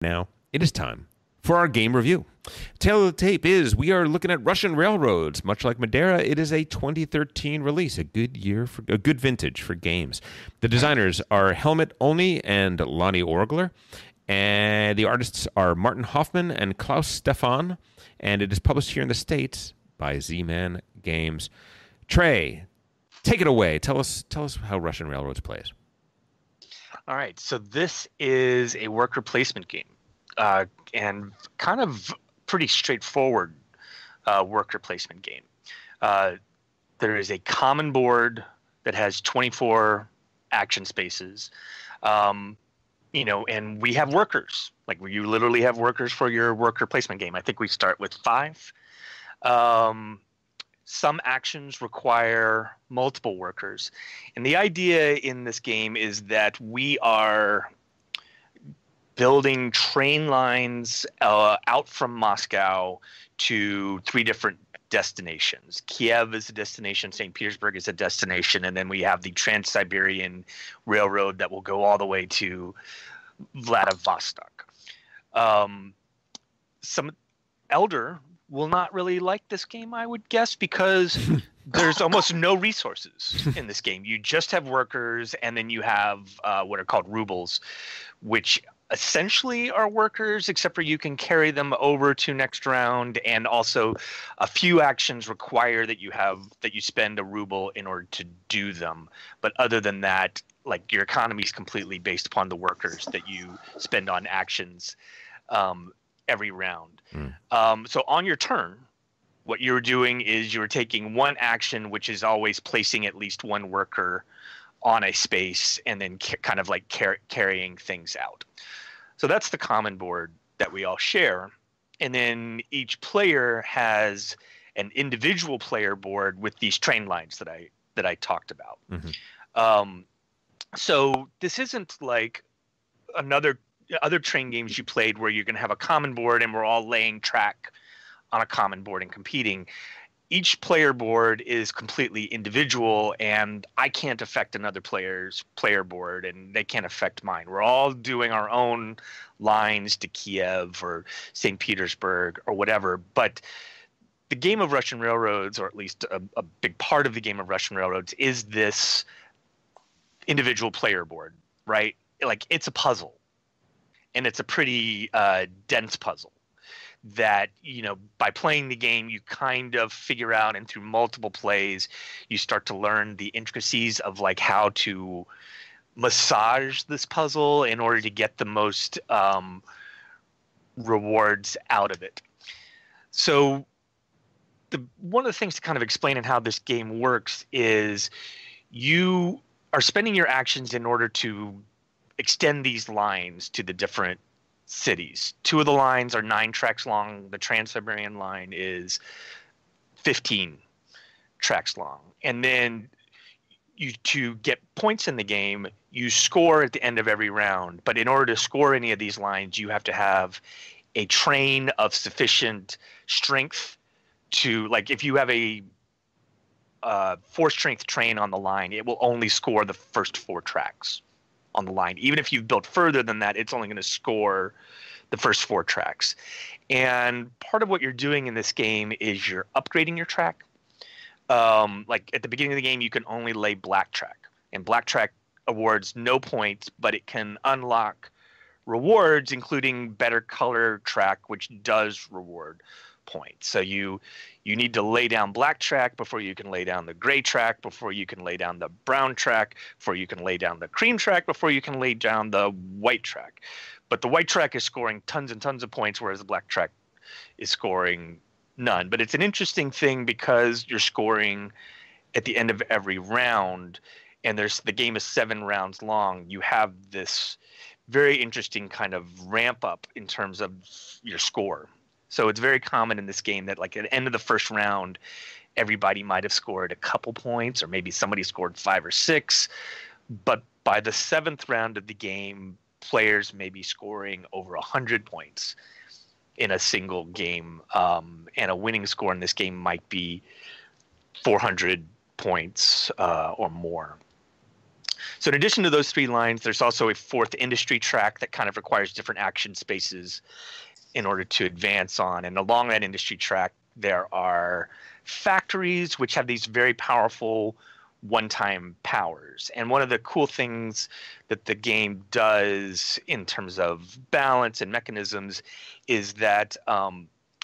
Now, it is time for our game review. Tail of the tape is we are looking at Russian Railroads. Much like Madeira, it is a 2013 release, a good vintage for games. The designers are Helmut Olney and Lonnie Orgler, and the artists are Martin Hoffman and Klaus Stefan, and it is published here in the States by Z-Man Games. Trey, take it away. Tell us how Russian Railroads plays. All right, so this is a worker placement game, and kind of pretty straightforward worker placement game. There is a common board that has 24 action spaces, and we have workers. Like you literally have workers for your worker placement game. I think we start with 5. Some actions require multiple workers. And the idea in this game is that we are building train lines out from Moscow to 3 different destinations. Kiev is a destination, St. Petersburg is a destination, and then we have the Trans-Siberian Railroad that will go all the way to Vladivostok. Some elder will not really like this game, I would guess, because there's almost no resources in this game. You just have workers, and then you have what are called rubles, which essentially are workers, except for you can carry them over to next round, and also a few actions require that you spend a ruble in order to do them. But other than that, like your economy is completely based upon the workers that you spend on actions every round. So on your turn, what you're doing is you're taking one action, which is always placing at least one worker on a space, and then kind of like carrying things out. So that's the common board that we all share. And then each player has an individual player board with these train lines that I talked about. So this isn't like other train games you played where you're going to have a common board and we're all laying track on a common board and competing. Each player board is completely individual, and I can't affect another player's player board, and they can't affect mine. We're all doing our own lines to Kiev or St. Petersburg or whatever. But the game of Russian Railroads, or at least a big part of the game of Russian Railroads, is this individual player board, right? Like it's a puzzle. And it's a pretty dense puzzle that, by playing the game, you kind of figure out, and through multiple plays, you start to learn the intricacies of like how to massage this puzzle in order to get the most rewards out of it. So one of the things to kind of explain in how this game works is you are spending your actions in order to extend these lines to the different cities. 2 of the lines are 9 tracks long. The Trans-Siberian line is 15 tracks long. And then to get points in the game, you score at the end of every round. But in order to score any of these lines, you have to have a train of sufficient strength to, like, if you have a 4-strength train on the line, it will only score the first 4 tracks on the line. Even if you've built further than that, it's only going to score the first 4 tracks. And part of what you're doing in this game is you're upgrading your track. Like at the beginning of the game, you can only lay black track, and black track awards no points, but it can unlock rewards, including better color track, which does reward points. So you need to lay down black track before you can lay down the gray track, before you can lay down the brown track, before you can lay down the cream track, before you can lay down the white track. But the white track is scoring tons and tons of points, whereas the black track is scoring none. But it's an interesting thing because you're scoring at the end of every round, and the game is 7 rounds long. You have this very interesting kind of ramp up in terms of your score. So it's very common in this game that, like, at the end of the first round, everybody might have scored a couple points, or maybe somebody scored 5 or 6. But by the 7th round of the game, players may be scoring over 100 points in a single game. And a winning score in this game might be 400 points or more. So in addition to those 3 lines, there's also a 4th industry track that kind of requires different action spaces in order to advance on. And along that industry track, there are factories which have these very powerful one-time powers. And one of the cool things that the game does in terms of balance and mechanisms is that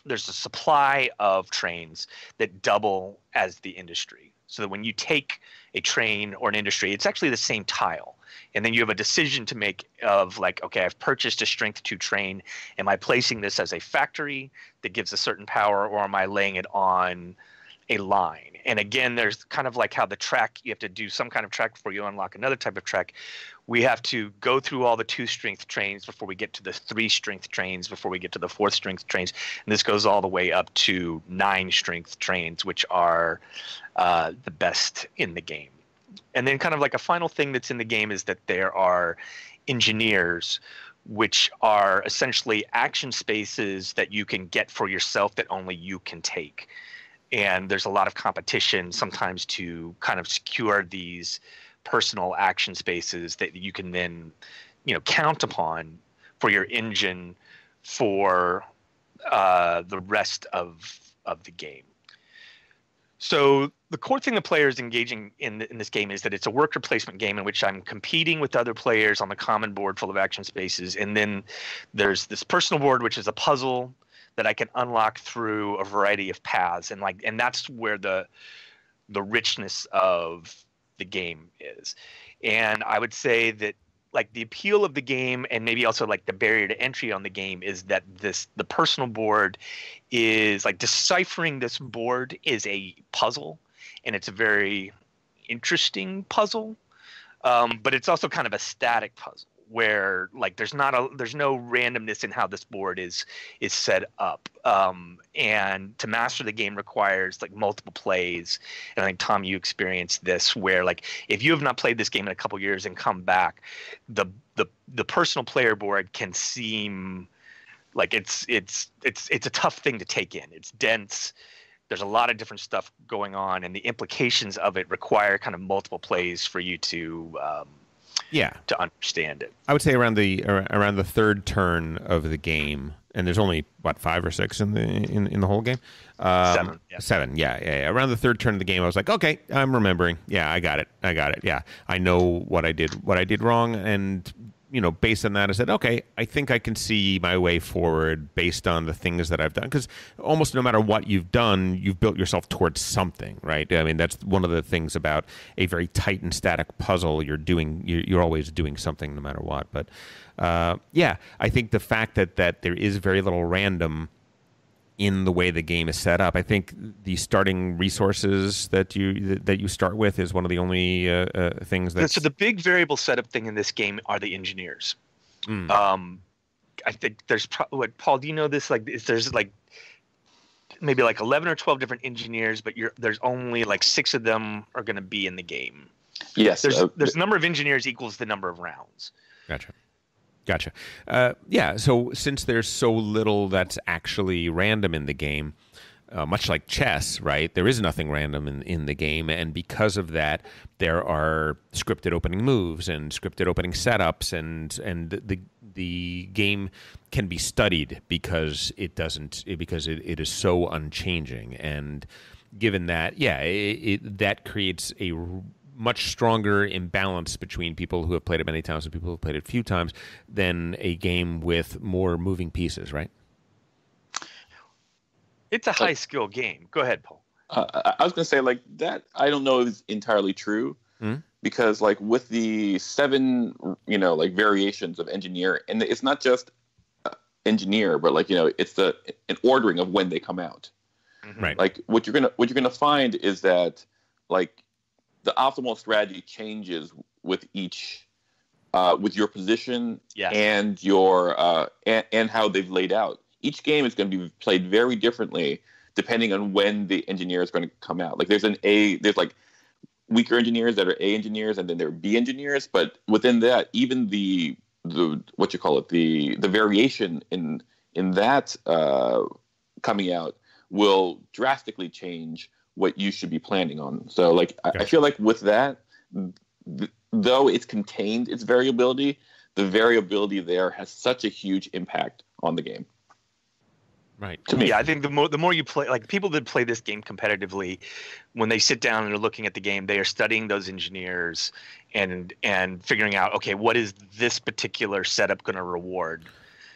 there's a supply of trains that double as the industry. So that when you take a train or an industry, it's actually the same tile. And then you have a decision to make of like, okay, I've purchased a strength 2 train. Am I placing this as a factory that gives a certain power, or am I laying it on a line? And again, there's kind of like how the track, you have to do some kind of track before you unlock another type of track. We have to go through all the 2 strength trains before we get to the 3 strength trains, before we get to the 4th strength trains. And this goes all the way up to 9 strength trains, which are the best in the game. And then kind of like a final thing that's in the game is that there are engineers, which are essentially action spaces that you can get for yourself that only you can take. And there's a lot of competition sometimes to kind of secure these personal action spaces that you can then, count upon for your engine for the rest of the game. So the core thing the player is engaging in this game is that it's a worker placement game in which I'm competing with other players on the common board full of action spaces. And then there's this personal board, which is a puzzle that I can unlock through a variety of paths. And that's where the richness of the game is. And I would say that like the appeal of the game, and maybe also like the barrier to entry on the game, is that the personal board is like deciphering this board is a puzzle, and it's a very interesting puzzle, but it's also kind of a static puzzle where like there's no randomness in how this board is set up, and to master the game requires like multiple plays. And I think, Tom, you experienced this where like if you have not played this game in a couple years and come back, the personal player board can seem like it's a tough thing to take in. It's dense. There's a lot of different stuff going on, and the implications of it require kind of multiple plays for you to understand it. I would say around the 3rd turn of the game, and there's only what 5 or 6 in the whole game. 7. Yeah. 7. Yeah. Around the 3rd turn of the game, I was like, okay, I'm remembering. Yeah, I got it. Yeah, I know what I did wrong, and based on that, I said, okay, I think I can see my way forward based on the things that I've done. Because almost no matter what you've done, you've built yourself towards something, right? I mean, that's one of the things about a very tight and static puzzle. You're always doing something no matter what. But I think the fact that there is very little random in the way the game is set up. I think the starting resources that you start with is one of the only things that. So the big variable setup thing in this game are the engineers. I think there's Paul, do you know this? Like, there's like maybe like 11 or 12 different engineers, but there's only like 6 of them are going to be in the game. Yes. There's the number of engineers equals the number of rounds. Gotcha. So since there's so little that's actually random in the game, much like chess, right? There is nothing random in the game, and because of that, there are scripted opening moves and scripted opening setups, and the game can be studied because it is so unchanging. And given that, that creates a much stronger imbalance between people who have played it many times and people who have played it a few times than a game with more moving pieces, right? It's a high skill game. Go ahead, Paul. I was going to say like that. I don't know if it's entirely true because like with the 7, like variations of engineer, and it's not just engineer, but like, it's an ordering of when they come out. Right. Like what you're gonna find is that like the optimal strategy changes with each, with your position and your and how they've laid out. Each game is going to be played very differently depending on when the engineer is going to come out. Like there's like weaker engineers that are A engineers, and then there are B engineers. But within that, even the what you call it, the variation in that coming out will drastically change what you should be planning on. So like I feel like with that, though it's contained its variability, the variability there has such a huge impact on the game. Right. To me. Yeah, I think the more you play, like people that play this game competitively, when they sit down and they're looking at the game, they are studying those engineers and figuring out, okay, what is this particular setup going to reward?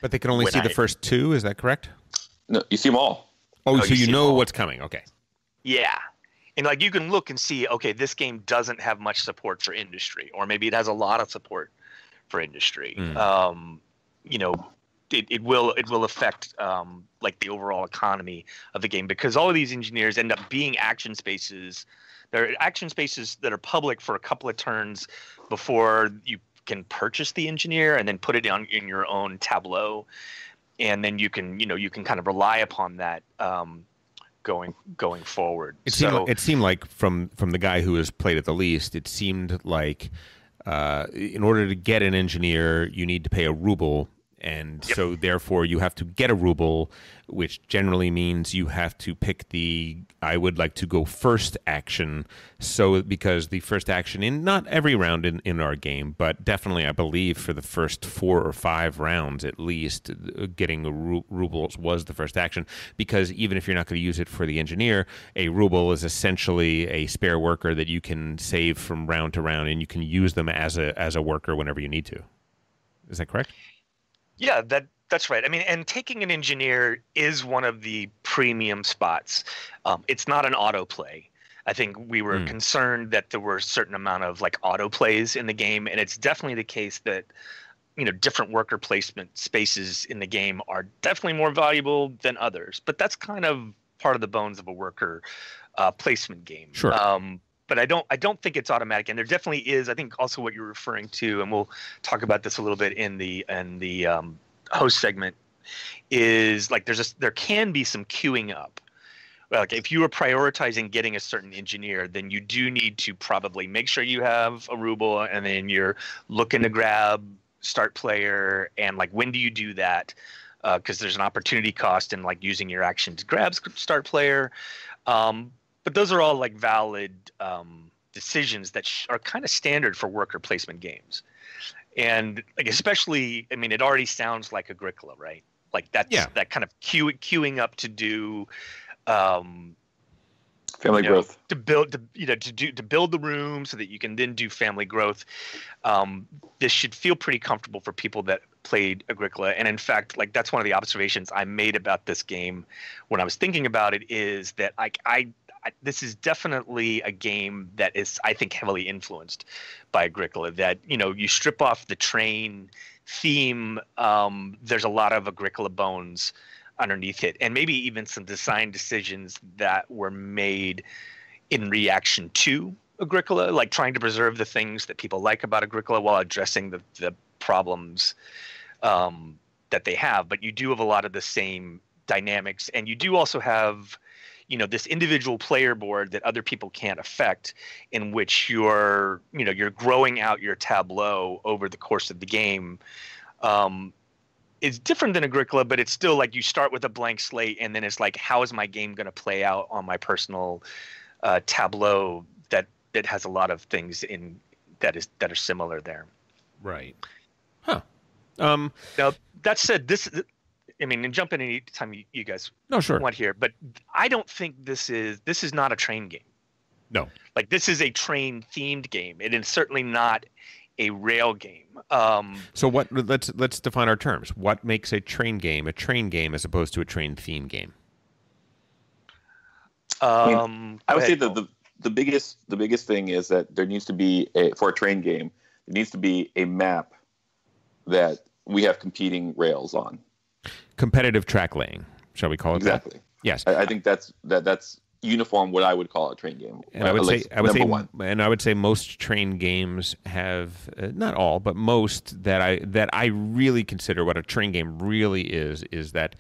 But they can only see the first two. Is that correct? No, you see them all. Oh, so you know what's coming. Okay. Yeah. And like you can look and see, okay, this game doesn't have much support for industry, or maybe it has a lot of support for industry. You know, it will affect like the overall economy of the game, because all of these engineers end up being action spaces. They're action spaces that are public for a couple of turns before you can purchase the engineer and then put it in your own tableau, and then you can kind of rely upon that going forward. It seemed like from the guy who has played it the least, it seemed like in order to get an engineer, you need to pay a ruble. And so therefore you have to get a ruble, which generally means you have to pick the I would like to go first action. So because the first action in not every round in our game, but definitely I believe for the first 4 or 5 rounds at least, getting rubles was the first action, because even if you're not going to use it for the engineer, a ruble is essentially a spare worker that you can save from round to round, and you can use them as a worker whenever you need to. Is that correct? Yeah, that's right. I mean, and taking an engineer is one of the premium spots. It's not an autoplay. I think we were concerned that there were a certain amount of like autoplays in the game, and it's definitely the case that different worker placement spaces in the game are definitely more valuable than others. But that's kind of part of the bones of a worker placement game. Sure. But I don't think it's automatic, and there definitely is. I think also what you're referring to, and we'll talk about this a little bit in the host segment, is like there can be some queuing up. Like if you are prioritizing getting a certain engineer, then you do need to probably make sure you have a ruble, and then you're looking to grab start player, and like when do you do that? Because there's an opportunity cost in like using your action to grab start player. But those are all like valid decisions that are kind of standard for worker placement games, and like especially, I mean, it already sounds like Agricola, right? Like that kind of queuing up to do family growth, to build the room so that you can then do family growth. This should feel pretty comfortable for people that played Agricola, and in fact, like that's one of the observations I made about this game when I was thinking about it, is that this is definitely a game that is, I think, heavily influenced by Agricola. That you strip off the train theme, there's a lot of Agricola bones underneath it, and maybe even some design decisions that were made in reaction to Agricola, like trying to preserve the things that people like about Agricola while addressing the problems that they have. But you do have a lot of the same dynamics, and you do also have this individual player board that other people can't affect, in which you're growing out your tableau over the course of the game. It's different than Agricola, but it's still like you start with a blank slate, and then it's like, how is my game going to play out on my personal tableau that has a lot of things in that are similar there. Right. Huh. Now that said, and jump in any time you guys want here, but I don't think this is not a train game. No. Like this is a train themed game. It is certainly not a rail game. So what? Let's define our terms. What makes a train game as opposed to a train theme game? I would say the biggest thing is that there needs to be for a train game, there needs to be a map that we have competing rails on. Competitive track laying, shall we call it that? Exactly. Yes. I think that's uniform what I would call a train game. And I would say most train games have not all, but most that I really consider what a train game really is that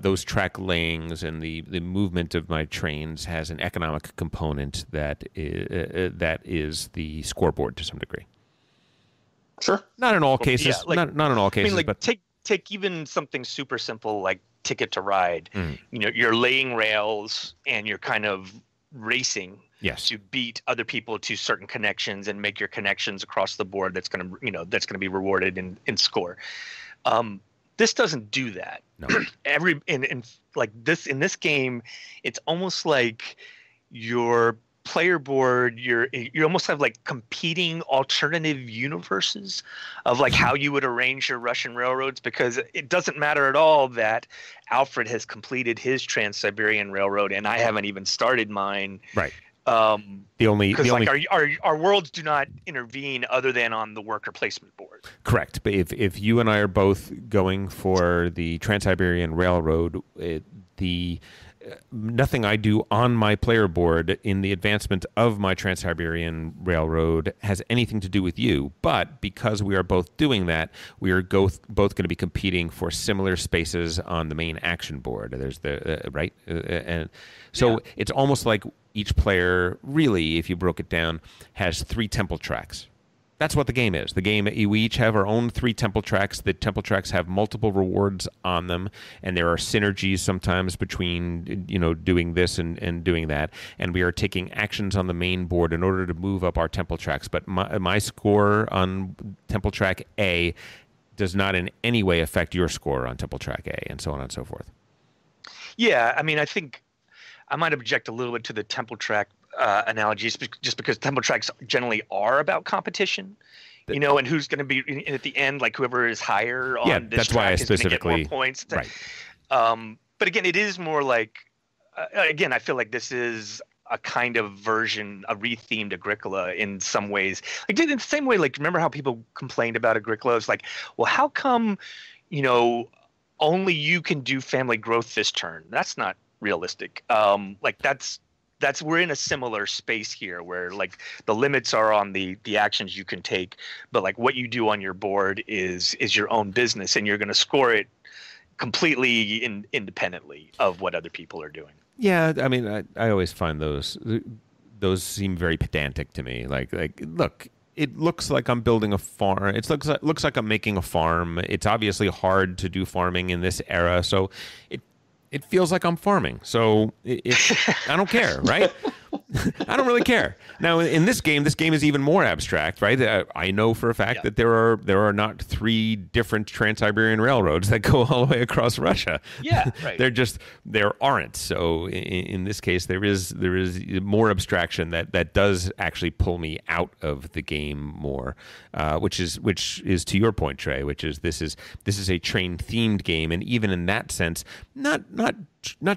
those track layings and the movement of my trains has an economic component that is the scoreboard to some degree. Sure. Not in all cases. Yeah, not in all cases. I mean, but take even something super simple like Ticket to Ride. You're laying rails and you're kind of racing Yes. to beat other people to certain connections and make your connections across the board. That's going to be rewarded in score. This doesn't do that. No. in this game, it's almost like your player board, you almost have like competing alternative universes of like how you would arrange your Russian railroads, because it doesn't matter at all that Alfred has completed his Trans-Siberian Railroad and I haven't even started mine. Right. Like our worlds do not intervene other than on the worker placement board. Correct. But if you and I are both going for the Trans-Siberian Railroad, nothing I do on my player board in the advancement of my Trans-Siberian Railroad has anything to do with you. But because we are both doing that, we are both going to be competing for similar spaces on the main action board. There's right, and so it's almost like each player, really, if you broke it down, has 3 temple tracks. That's what the game is. The game, we each have our own 3 temple tracks. The temple tracks have multiple rewards on them, and there are synergies sometimes between doing this and doing that. And we are taking actions on the main board in order to move up our temple tracks. But my score on temple track A does not in any way affect your score on temple track A, and so on and so forth. Yeah, I mean, I think I might object a little bit to the temple track analogies, just because temple tracks generally are about competition, and who's going to be at the end, like whoever is higher on this that's why I track is going to get specifically more points. Right. But again, it is more like, I feel like this is a kind of version, a rethemed Agricola in some ways. Like in the same way, like remember how people complained about Agricola? It's like, well, how come, only you can do family growth this turn? That's not realistic. That's we're in a similar space here where like the limits are on the actions you can take, but like what you do on your board is your own business, and you're going to score it completely independently of what other people are doing. Yeah, I mean, I always find those seem very pedantic to me. Like look, it looks like I'm building a farm. It looks like I'm making a farm. It's obviously hard to do farming in this era, so it feels like I'm farming. So I don't care, right? I don't really care. Now, in this game is even more abstract, right? I know for a fact that there are not 3 different Trans-Siberian Railroads that go all the way across Russia. Yeah, right. There aren't. So in this case, there is more abstraction that does actually pull me out of the game more, which is to your point, Trey, which is this is a train themed game, and even in that sense, not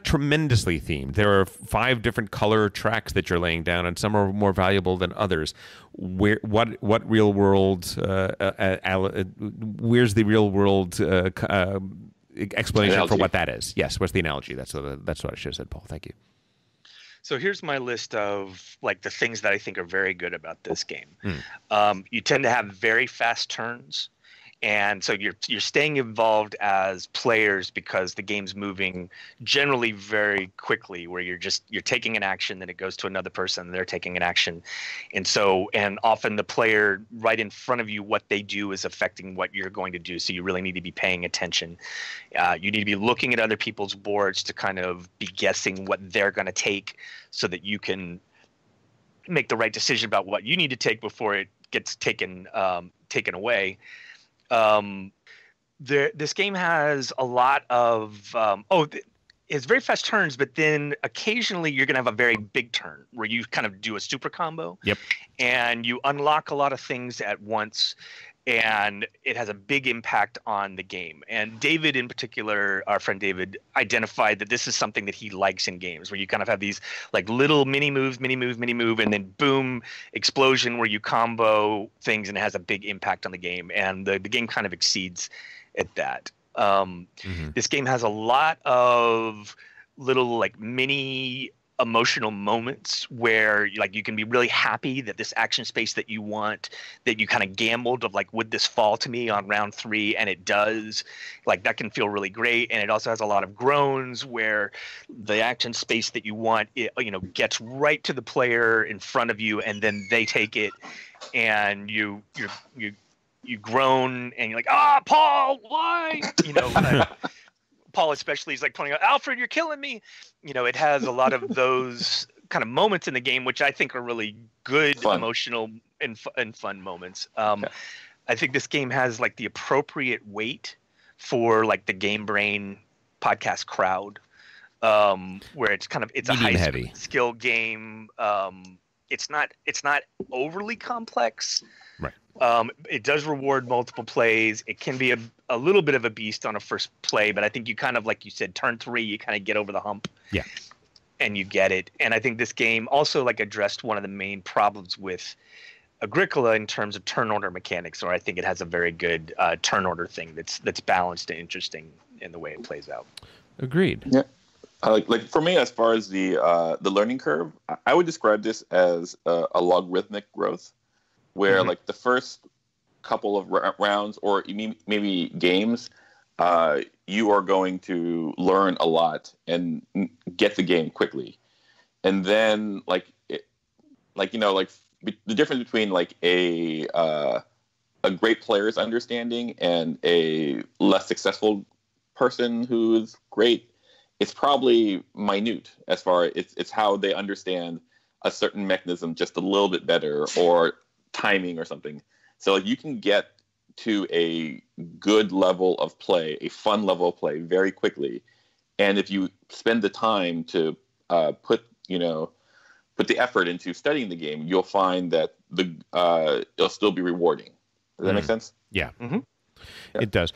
tremendously themed. There are 5 different color tracks that you're laying down, and some are more valuable than others. What real world? Where's the real world explanation analogy for what that is? Yes, what's the analogy? That's what I should have said, Paul. Thank you. So here's my list of like the things that I think are very good about this game. You tend to have very fast turns. And so you're staying involved as players because the game's moving generally very quickly, where you're taking an action, then it goes to another person, and they're taking an action. And often the player right in front of you, what they do is affecting what you're going to do. So you really need to be paying attention. You need to be looking at other people's boards to kind of be guessing what they're going to take so that you can make the right decision about what you need to take before it gets taken away. This game has a lot of it's very fast turns, but then occasionally you're going to have a very big turn where you kind of do a super combo. Yep. And you unlock a lot of things at once, and it has a big impact on the game. And David in particular, our friend David, identified that this is something that he likes in games, where you kind of have these like little mini move, and then boom, explosion, where you combo things and it has a big impact on the game. And the game kind of exceeds at that. This game has a lot of little like mini emotional moments where like you can be really happy that this action space that you want, that you kind of gambled of like, would this fall to me on round 3, and it does. Like that can feel really great. And it also has a lot of groans where the action space that you want, gets right to the player in front of you, and then they take it, and you groan and you're like, Paul, why? Paul especially is like pointing out, Alfred, you're killing me. It has a lot of those kind of moments in the game, which I think are really good, emotional and fun moments. I think this game has like the appropriate weight for like the Game Brain podcast crowd, where it's a high skill game. It's not overly complex. Right. It does reward multiple plays. It can be a little bit of a beast on a first play, but I think you kind of, like you said, turn 3, you kind of get over the hump. Yeah. And you get it. And I think this game also like addressed one of the main problems with Agricola in terms of turn order mechanics, or I think it has a very good turn order thing that's balanced and interesting in the way it plays out. Agreed. Yeah. Like for me, as far as the learning curve, I would describe this as a logarithmic growth, where like the first couple of rounds or maybe games, you are going to learn a lot and get the game quickly, and then the difference between like a great player's understanding and a less successful person who's great, it's probably minute as far as it's how they understand a certain mechanism just a little bit better, or timing or something. So like you can get to a good level of play, a fun level of play very quickly. And if you spend the time to put the effort into studying the game, you'll find that it'll still be rewarding. Does that make sense? Yeah. Mm-hmm. Yeah. It does.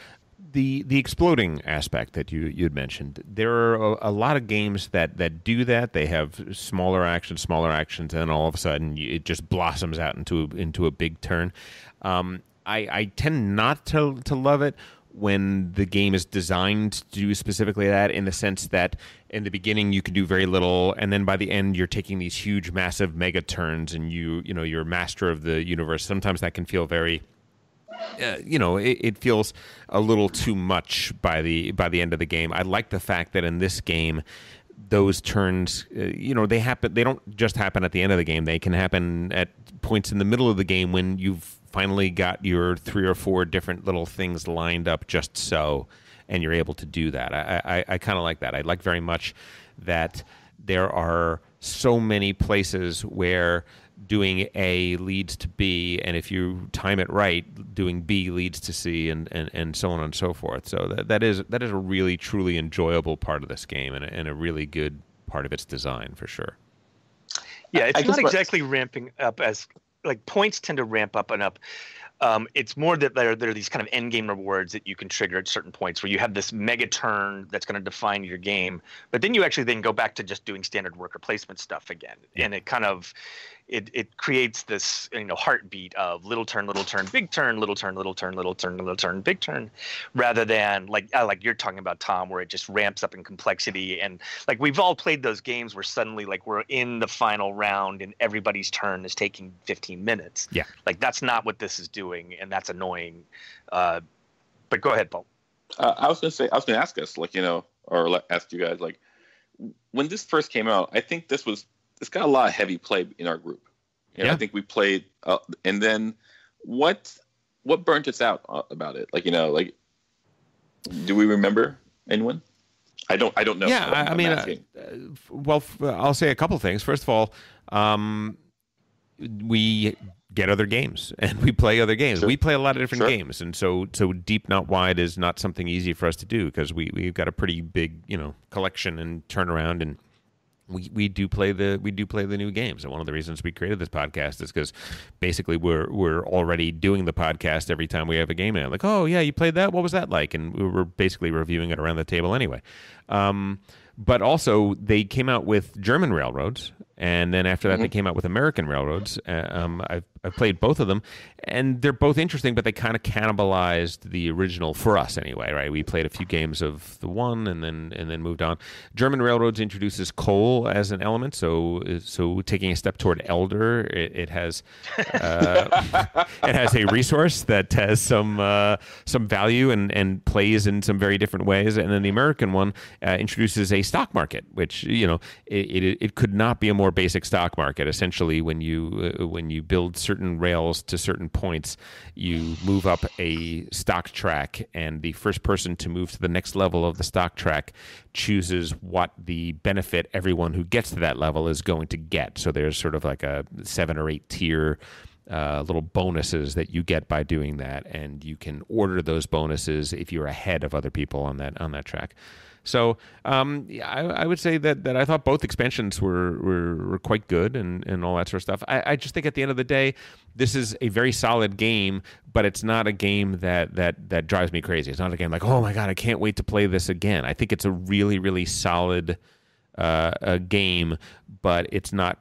The exploding aspect that you'd mentioned, there are a lot of games that do that. They have smaller actions, and then all of a sudden it just blossoms out into a big turn. I tend not to love it when the game is designed to do specifically that, in the sense that in the beginning you can do very little, and then by the end you're taking these huge, massive mega turns, and you're master of the universe. Sometimes that can feel very... it feels a little too much by the end of the game. I like the fact that in this game, those turns, they happen. They don't just happen at the end of the game. They can happen at points in the middle of the game when you've finally got your 3 or 4 different little things lined up just so, and you're able to do that. I kind of like that. I like very much that there are so many places where doing A leads to B, and if you time it right, doing B leads to C, and so on and so forth. So that is a really, truly enjoyable part of this game, and a really good part of its design, for sure. Yeah, it's not exactly ramping up as... like points tend to ramp up and up. It's more that there are these kind of end game rewards that you can trigger at certain points, where you have this mega turn that's going to define your game, but then you actually then go back to just doing standard worker placement stuff again, and it kind of it creates this heartbeat of little turn, big turn, little turn, little turn, little turn, little turn, big turn, rather than like you're talking about, Tom, where it just ramps up in complexity. And like we've all played those games where suddenly like we're in the final round and everybody's turn is taking 15 minutes. Yeah, like that's not what this is doing, and that's annoying. But go ahead, Paul. I was going to ask us, ask you guys, like, when this first came out, I think it's got a lot of heavy play in our group. I think we played, and then what burnt us out about it? Do we remember anyone? I don't know. Yeah, well, I'll say a couple things. First of all, we get other games and we play other games. Sure. We play a lot of different games, and so deep, not wide is not something easy for us to do, because we've got a pretty big collection and turnaround, and we do play the new games. And one of the reasons we created this podcast is because basically we're already doing the podcast every time we have a game now. Like, oh yeah, you played that? What was that like? And we were basically reviewing it around the table anyway. But also, they came out with German railroads, and then after that, they came out with American railroads. I've played both of them, and they're both interesting, but they kind of cannibalized the original for us anyway, right? We played a few games of the one, and then moved on. German railroads introduces coal as an element, so taking a step toward Elder, it has a resource that has some value and plays in some very different ways. And then the American one introduces a stock market, which it could not be a more basic stock market. Essentially, when you build certain rails to certain points, you move up a stock track, and the first person to move to the next level of the stock track chooses what the benefit everyone who gets to that level is going to get. So there's sort of like a 7 or 8 tier little bonuses that you get by doing that, and you can order those bonuses if you're ahead of other people on that track. So I would say that I thought both expansions were quite good and all that sort of stuff. I just think at the end of the day, this is a very solid game, but it's not a game that drives me crazy. It's not a game like, oh my God, I can't wait to play this again. I think it's a really, really solid game, but it's not.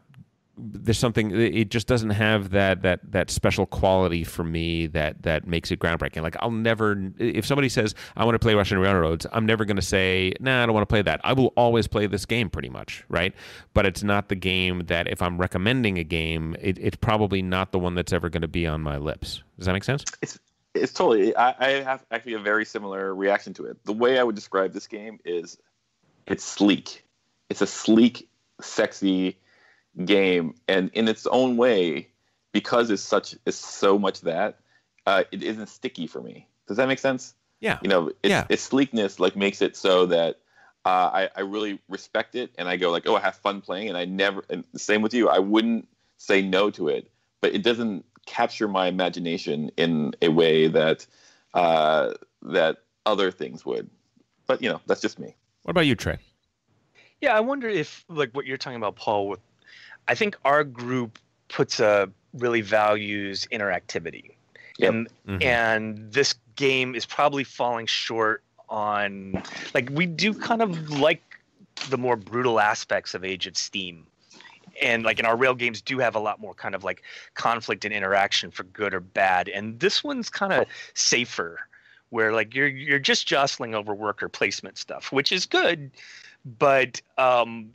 There's something, it just doesn't have that special quality for me that makes it groundbreaking. Like, I'll never, if somebody says I want to play Russian Railroads, I'm never going to say, nah, I don't want to play that. I will always play this game pretty much, right? But it's not the game that if I'm recommending a game, it's probably not the one that's ever going to be on my lips. Does that make sense? It's totally, I have actually a very similar reaction to it. The way I would describe this game is it's sleek. It's a sleek, sexy game, and in its own way, because it's so much that it isn't sticky for me. Does that make sense? Yeah. Its sleekness like makes it so that I really respect it, and I go like, oh, I have fun playing, and the same with you, I wouldn't say no to it, but it doesn't capture my imagination in a way that other things would. But that's just me. What about you, Trey? Yeah, I wonder if like what you're talking about, Paul, I think our group really values interactivity. Yep. And this game is probably falling short on, like, we do kind of like the more brutal aspects of Age of Steam. And like in our rail games do have a lot more kind of like conflict and interaction for good or bad. And this one's kind of safer, where like you're just jostling over worker placement stuff, which is good. But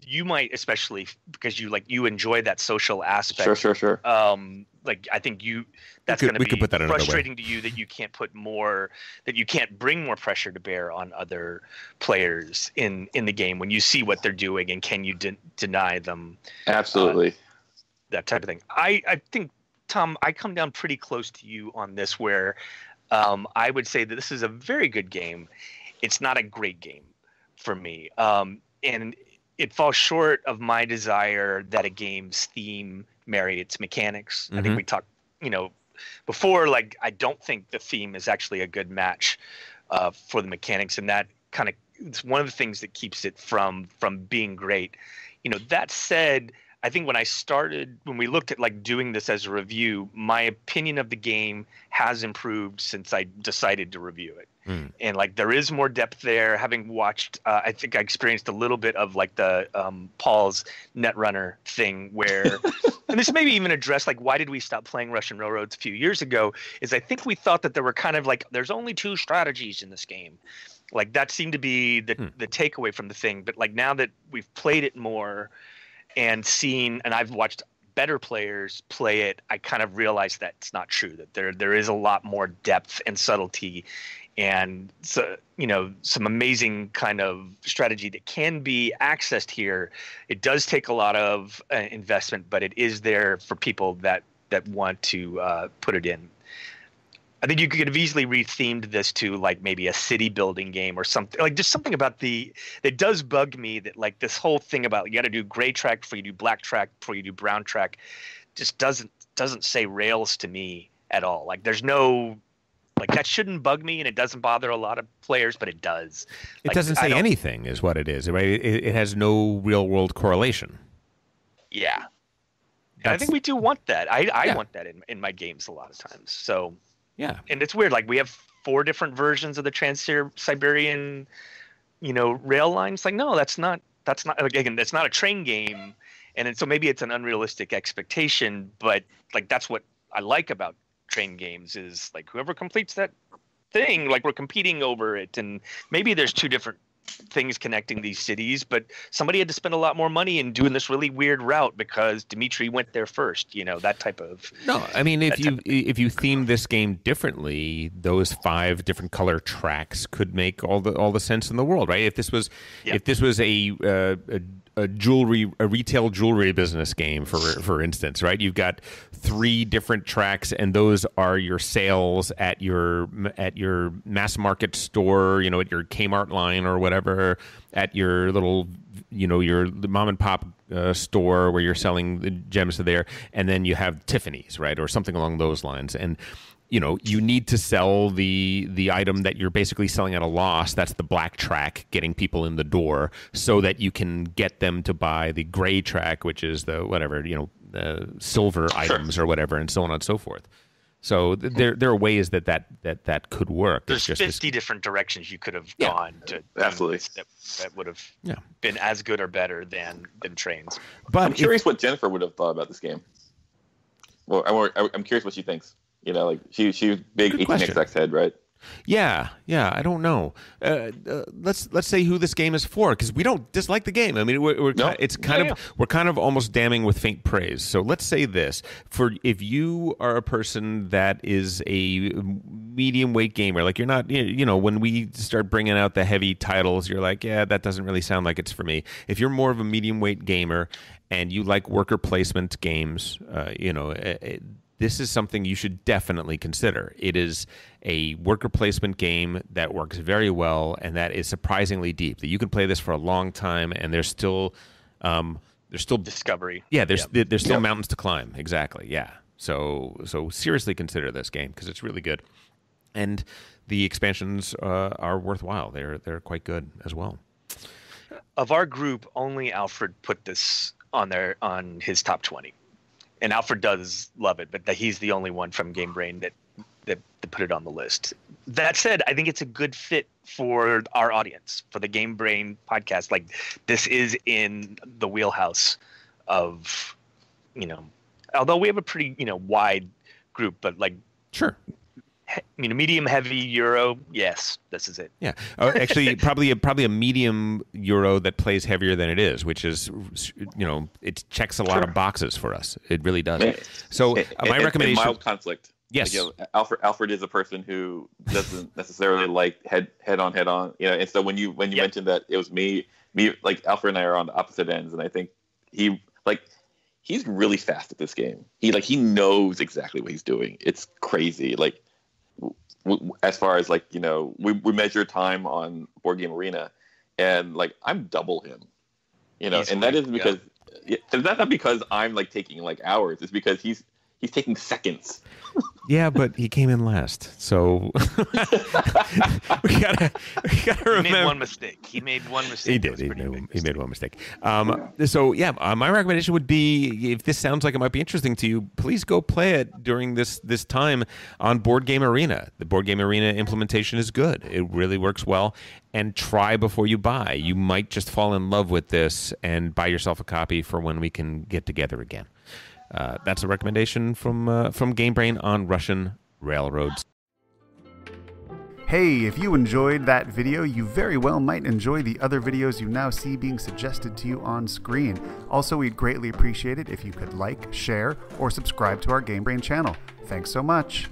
you might, especially because you enjoy that social aspect. Sure. Like I think that's going to be frustrating to you that you can't bring more pressure to bear on other players in the game when you see what they're doing, and can you deny them? Absolutely. That type of thing. I think, Tom, I come down pretty close to you on this, where I would say that this is a very good game. It's not a great game for me, and it falls short of my desire that a game's theme marry its mechanics. I think we talked, before. Like, I don't think the theme is actually a good match for the mechanics, and that kind of it's one of the things that keeps it from being great. That said, I think when we looked at like doing this as a review, my opinion of the game has improved since I decided to review it. And like there is more depth there. Having watched, I think I experienced a little bit of like the Paul's Netrunner thing, where, and this maybe even addressed like why did we stop playing Russian Railroads a few years ago? Is I think we thought that there were kind of like there's only 2 strategies in this game. Like that seemed to be the takeaway from the thing. But like now that we've played it more and seen, and I've watched better players play it, I kind of realized that it's not true, that there is a lot more depth and subtlety, and so some amazing kind of strategy that can be accessed here. It does take a lot of investment, but it is there for people that want to put it in. I think you could have easily rethemed this to like maybe a city building game or something. Like just something about that does bug me, that like this whole thing about you got to do gray track before you do black track before you do brown track just doesn't say rails to me at all. Like there's no, like that shouldn't bug me, and it doesn't bother a lot of players, but it does. It doesn't say anything is what it is, right? It has no real world correlation. Yeah. I think we do want that. I want that in my games a lot of times. So yeah, and it's weird. Like we have 4 different versions of the Trans-Siberian, rail lines. Like no, that's not. Again, that's not a train game, and so maybe it's an unrealistic expectation. But like that's what I like about train games is like whoever completes that thing, like we're competing over it, and maybe there's 2 different things connecting these cities, but somebody had to spend a lot more money in doing this really weird route because Dimitri went there first. You know, that type of. No, I mean, if you theme this game differently, those 5 different color tracks could make all the sense in the world, right? If this was a retail jewelry business game, for instance, right? You've got 3 different tracks, and those are your sales at your mass market store, you know, at your Kmart line or whatever, at your little, you know, your mom and pop store where you're selling the gems to there, and then you have Tiffany's, right, or something along those lines, and you know, you need to sell the item that you're basically selling at a loss. That's the black track, getting people in the door so that you can get them to buy the gray track, which is the whatever, you know, the silver items or whatever, and so on and so forth. So there are ways that could work. There's 50 different directions you could have gone to. Absolutely. That would have been as good or better than trains. But I'm curious what Jennifer would have thought about this game. Well, I'm curious what she thinks. You know, like she's big 18xx head, right? Yeah. I don't know. Let's say who this game is for, because we don't dislike the game. I mean, we're kind of almost damning with faint praise. So let's say this: if you are a person that is a medium weight gamer, like you're not, you know, when we start bringing out the heavy titles, you're like, yeah, that doesn't really sound like it's for me. If you're more of a medium weight gamer and you like worker placement games, you know. This is something you should definitely consider. It is a worker placement game that works very well and that is surprisingly deep. That you can play this for a long time, and there's still discovery. Yeah, there's still mountains to climb. Exactly. Yeah. So seriously consider this game because it's really good, and the expansions are worthwhile. They're quite good as well. Of our group, only Alfred put this on his top 20. And Alfred does love it, but he's the only one from Game Brain that put it on the list. That said, I think it's a good fit for our audience, for the Game Brain podcast. Like, this is in the wheelhouse of, you know, although we have a pretty, you know, wide group, but like, sure. You know, medium heavy Euro, yes, this is it. Yeah, actually, probably a medium Euro that plays heavier than it is, which is, you know, it checks a lot of boxes for us. It really does. So my recommendation: mild conflict. Yes, like, you know, Alfred is a person who doesn't necessarily like head on. You know, and so when you mentioned that it was me, like Alfred and I are on the opposite ends, and I think he's really fast at this game. He knows exactly what he's doing. It's crazy. Like, as far as, like, you know, we measure time on Board Game Arena, and like I'm double him, you know, and that is because that's not because I'm like taking like hours. It's because he's taking seconds. Yeah, but he came in last, so we gotta remember. He made one mistake. He made one mistake. He did. He made one mistake. So yeah, my recommendation would be, if this sounds like it might be interesting to you, please go play it during this time on Board Game Arena. The Board Game Arena implementation is good. It really works well. And try before you buy. You might just fall in love with this and buy yourself a copy for when we can get together again. That's a recommendation from Game Brain on Russian railroads. Hey, if you enjoyed that video, you very well might enjoy the other videos you now see being suggested to you on screen. Also, we'd greatly appreciate it if you could like, share, or subscribe to our Game Brain channel. Thanks so much.